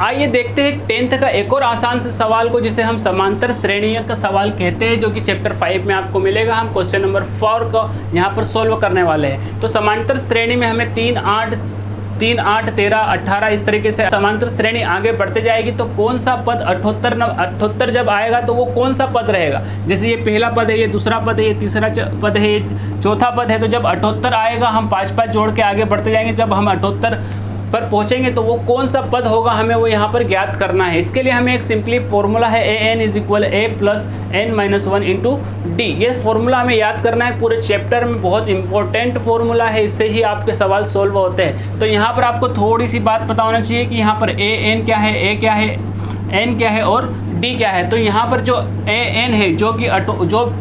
आइए देखते हैं 10th का एक और आसान से सवाल को, जिसे हम समांतर श्रेणियों का सवाल कहते हैं, जो कि चैप्टर 5 में आपको मिलेगा। हम क्वेश्चन नंबर 4 को यहाँ पर सोल्व करने वाले हैं। तो समांतर श्रेणी में हमें 3, 8, 13, 18 इस तरीके से समांतर श्रेणी आगे बढ़ते जाएगी। तो कौन सा पद 78 जब आएगा तो वो कौन सा पद रहेगा? जैसे ये पहला पद है, ये दूसरा पद है, ये तीसरा पद है, ये चौथा पद है। तो जब 78 आएगा हम 5-5 जोड़ के आगे बढ़ते जाएंगे। जब हम 78 पर पहुंचेंगे तो वो कौन सा पद होगा, हमें वो यहाँ पर ज्ञात करना है। इसके लिए हमें एक सिंपली फॉर्मूला है an = a + n-1 × d। ये फॉर्मूला हमें याद करना है। पूरे चैप्टर में बहुत इंपॉर्टेंट फॉर्मूला है, इससे ही आपके सवाल सोल्व होते हैं। तो यहाँ पर आपको थोड़ी सी बात पता होना चाहिए कि यहाँ पर an क्या है, a क्या है, n क्या है और d क्या है। तो यहाँ पर जो an है, जो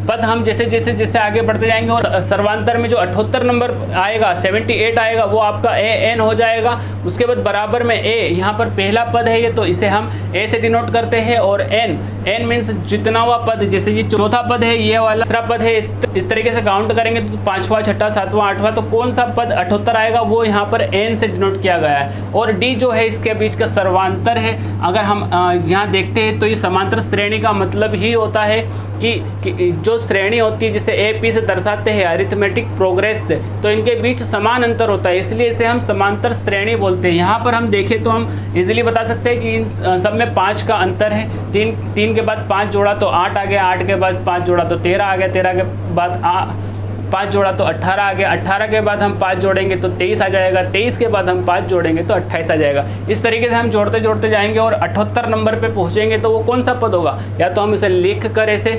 पद हम जैसे आगे बढ़ते जाएंगे, और सर्वांतर में जो 78 नंबर आएगा, 78 आएगा, वो आपका an हो जाएगा। उसके बाद बराबर में a, यहाँ पर पहला पद है ये, तो इसे हम a से डिनोट करते हैं। और n मीन्स जितना हुआ पद, जैसे ये चौथा पद है, ये वाला तीसरा पद है, इस तरीके से काउंट करेंगे तो 5वां, 6वां, 7वां, 8वां। तो कौन सा पद 78 आएगा वो यहाँ पर n से डिनोट किया गया है। और d जो है इसके बीच का सर्वांतर है। अगर हम यहाँ देखते हैं तो ये समांतर श्रेणी का मतलब ही होता है कि जो श्रेणी होती है जिसे ए पी से दर्शाते हैं अरिथमेटिक प्रोग्रेस से, तो इनके बीच समान अंतर होता है, इसलिए इसे हम समांतर श्रेणी बोलते हैं। यहाँ पर हम देखें तो हम इजीली बता सकते हैं कि इन सब में 5 का अंतर है। 3 के बाद 5 जोड़ा तो 8 आ गया, 8 के बाद 5 जोड़ा तो 13 आ गया, 13 के बाद 5 जोड़ा तो 18 आ गया, 18 के बाद हम 5 जोड़ेंगे तो 23 आ जाएगा, 23 के बाद हम 5 जोड़ेंगे तो 28 आ जाएगा। इस तरीके से हम जोड़ते जाएंगे और 78 नंबर पे पहुंचेंगे तो वो कौन सा पद होगा? या तो हम इसे लिख कर ऐसे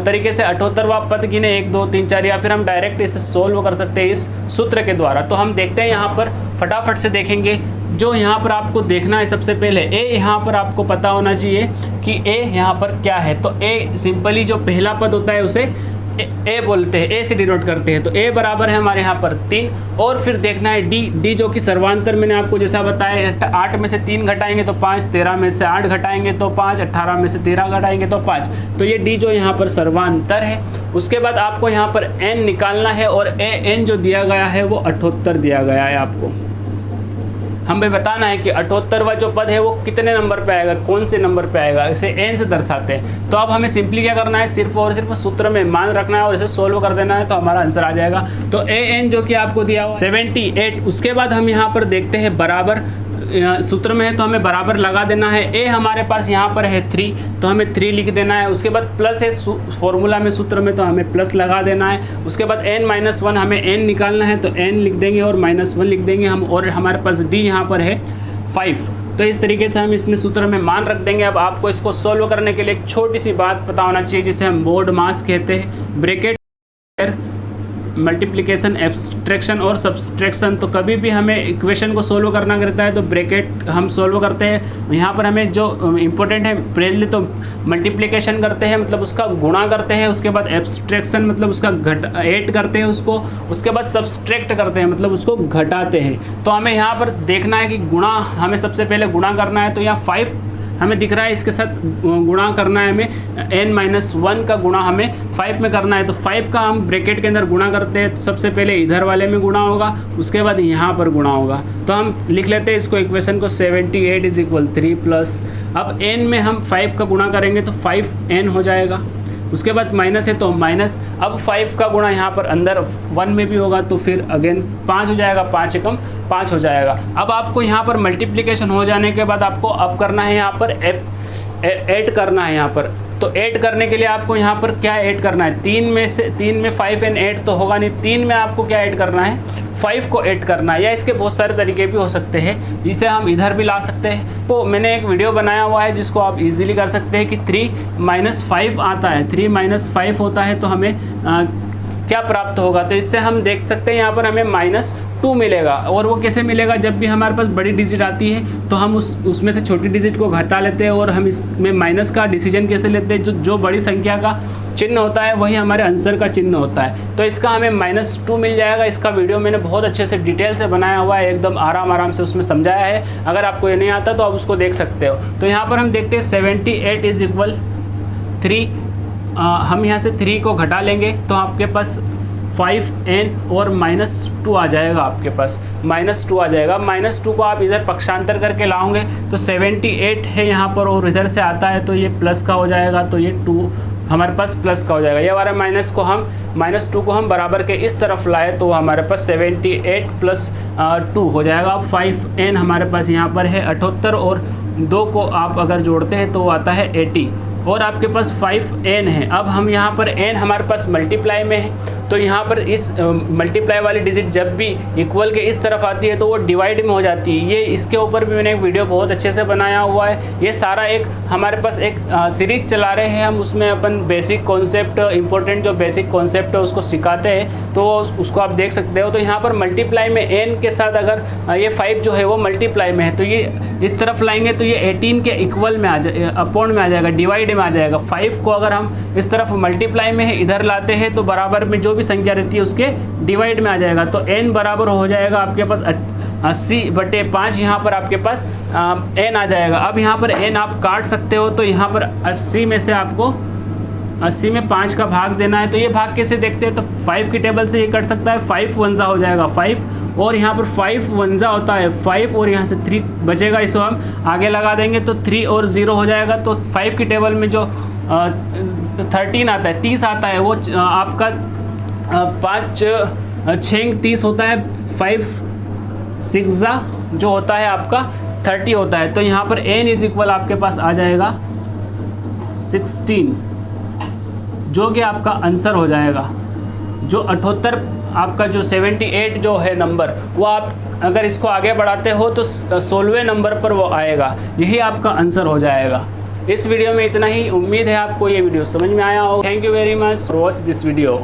तरीके से 78वां पद गिने 1, 2, 3, 4, या फिर हम डायरेक्ट इसे सोल्व कर सकते हैं इस सूत्र के द्वारा। तो हम देखते हैं यहाँ पर, फटाफट से देखेंगे। जो यहाँ पर आपको देखना है सबसे पहले ए, यहाँ पर आपको पता होना चाहिए कि ए यहाँ पर क्या है। तो ए सिंपली जो पहला पद होता है उसे ए बोलते हैं, ए से डिनोट करते हैं। तो ए बराबर है हमारे यहाँ पर 3। और फिर देखना है डी जो कि सर्वांतर, मैंने आपको जैसा बताया 8 में से 3 घटाएंगे तो 5, 13 में से 8 घटाएंगे तो 5, 18 में से 13 घटाएंगे तो 5। तो ये डी जो यहाँ पर सर्वांतर है। उसके बाद आपको यहाँ पर n निकालना है, और n जो दिया गया है वो 78 दिया गया है। आपको हमें बताना है कि 78वां जो पद है वो कितने नंबर पे आएगा, कौन से नंबर पे आएगा, इसे n से दर्शाते हैं। तो अब हमें सिंपली क्या करना है, सिर्फ और सिर्फ सूत्र में मान रखना है और इसे सोल्व कर देना है, तो हमारा आंसर आ जाएगा। तो an जो कि आपको दिया हुआ 78। उसके बाद हम यहाँ पर देखते हैं बराबर, सूत्र में है तो हमें बराबर लगा देना है। a हमारे पास यहाँ पर है 3, तो हमें 3 लिख देना है। उसके बाद प्लस है फॉर्मूला में, सूत्र में, तो हमें प्लस लगा देना है। उसके बाद n-1, हमें n निकालना है तो n लिख देंगे और -1 लिख देंगे हम। और हमारे पास d यहाँ पर है 5। तो इस तरीके से हम इसमें सूत्र में मान रख देंगे। अब आपको इसको सोल्व करने के लिए एक छोटी सी बात पता होना चाहिए, जिसे हम मोड मास कहते हैं। ब्रैकेट, मल्टीप्लिकेशन, एब्स्ट्रैक्शन और सब्सट्रैक्शन। तो कभी भी हमें इक्वेशन को सोल्व करना रहता है तो ब्रैकेट हम सोल्व करते हैं। यहाँ पर हमें जो इम्पोर्टेंट है, पहले तो मल्टीप्लिकेशन करते हैं, मतलब उसका गुणा करते हैं। उसके बाद एब्स्ट्रैक्शन, मतलब उसका ऐड करते हैं उसको। उसके बाद सब्सट्रैक्ट करते हैं, मतलब उसको घटाते हैं। तो हमें यहाँ पर देखना है कि गुणा, हमें सबसे पहले गुणा करना है। तो यहाँ 5 हमें दिख रहा है, इसके साथ गुणा करना है हमें। n-1 का गुणा हमें 5 में करना है। तो 5 का हम ब्रैकेट के अंदर गुणा करते हैं। तो सबसे पहले इधर वाले में गुणा होगा, उसके बाद यहाँ पर गुणा होगा। तो हम लिख लेते हैं इसको, इक्वेशन को 78 = 3 प्लस, अब n में हम 5 का गुणा करेंगे तो 5n हो जाएगा। उसके बाद माइनस है तो माइनस, अब 5 का गुणा यहाँ पर अंदर 1 में भी होगा तो फिर अगेन 5 हो जाएगा, 5 एकम 5 हो जाएगा। अब आपको यहाँ पर मल्टीप्लिकेशन हो जाने के बाद आपको अब करना है यहाँ पर ऐड करना है यहाँ पर। तो ऐड करने के लिए आपको यहाँ पर क्या ऐड करना है, 3 में 5n ऐड तो होगा नहीं, 3 में आपको क्या ऐड करना है, 5 को ऐड करना है। या इसके बहुत सारे तरीके भी हो सकते हैं, इसे हम इधर भी ला सकते हैं। तो मैंने एक वीडियो बनाया हुआ है जिसको आप इजीली कर सकते हैं कि 3 - 5 आता है, 3 - 5 होता है तो हमें क्या प्राप्त होगा। तो इससे हम देख सकते हैं यहाँ पर हमें -2 मिलेगा। और वो कैसे मिलेगा, जब भी हमारे पास बड़ी डिजिट आती है तो हम उसमें से छोटी डिजिट को घटा लेते हैं, और हम इसमें माइनस का डिसीजन कैसे लेते हैं, जो बड़ी संख्या का चिन्ह होता है वही हमारे आंसर का चिन्ह होता है। तो इसका हमें -2 मिल जाएगा। इसका वीडियो मैंने बहुत अच्छे से डिटेल से बनाया हुआ है, एकदम आराम से उसमें समझाया है। अगर आपको ये नहीं आता तो आप उसको देख सकते हो। तो यहाँ पर हम देखते हैं 78 = 3। हम यहाँ से 3 को घटा लेंगे तो आपके पास 5n और -2 आ जाएगा आपके पास, -2 आ जाएगा। -2 को आप इधर पक्षांतर करके लाओगे तो 78 है यहाँ पर, और इधर से आता है तो ये प्लस का हो जाएगा, तो ये 2 हमारे पास प्लस का हो जाएगा। ये हमारे -2 को हम बराबर के इस तरफ लाए तो हमारे पास 78 + 2 हो जाएगा। अब 5n हमारे पास यहाँ पर है 78, और 2 को आप अगर जोड़ते हैं तो वो आता है 80, और आपके पास 5n है। अब हम यहाँ पर n हमारे पास मल्टीप्लाई में है, तो यहाँ पर इस मल्टीप्लाई वाली डिजिट जब भी इक्वल के इस तरफ आती है तो वो डिवाइड में हो जाती है। ये इसके ऊपर भी मैंने एक वीडियो बहुत अच्छे से बनाया हुआ है। ये सारा एक हमारे पास एक सीरीज चला रहे हैं हम, उसमें अपन बेसिक कॉन्सेप्ट, इंपॉर्टेंट जो बेसिक कॉन्सेप्ट है उसको सिखाते हैं, तो उसको आप देख सकते हो। तो यहाँ पर मल्टीप्लाई में n के साथ अगर ये 5 जो है वो मल्टीप्लाई में है तो ये इस तरफ लाएंगे तो ये 18 के इक्वल में आ जाए, अपॉन में आ जाएगा, डिवाइड में आ जाएगा। 5 को अगर हम इस तरफ मल्टीप्लाई में है इधर लाते हैं तो बराबर में जो भी संख्या रहती है उसके डिवाइड में आ जाएगा। तो n बराबर हो जाएगा आपके पास 80/5, यहाँ पर आपके पास n आ जाएगा। अब यहाँ पर n आप काट सकते हो, तो यहाँ पर 80 में से आपको 80 में 5 का भाग देना है। तो ये भाग कैसे देखते हैं, तो 5 की टेबल से ये कट सकता है, 5 1 हो जाएगा 5, और यहाँ पर 5 1 होता है 5, और यहाँ से 3 बचेगा, इसको हम आगे लगा देंगे तो 3 और 0 हो जाएगा। तो 5 की टेबल में जो 13 आता है, 30 आता है, वो आपका 5 6 30 होता है, 5 6 जो होता है आपका 30 होता है। तो यहाँ पर n इज इक्वल आपके पास आ जाएगा 16, जो कि आपका आंसर हो जाएगा। जो 78 आपका जो 78 जो है नंबर, वो आप अगर इसको आगे बढ़ाते हो तो 16वें नंबर पर वो आएगा, यही आपका आंसर हो जाएगा। इस वीडियो में इतना ही। उम्मीद है आपको ये वीडियो समझ में आया हो। Thank you very much for watch this video.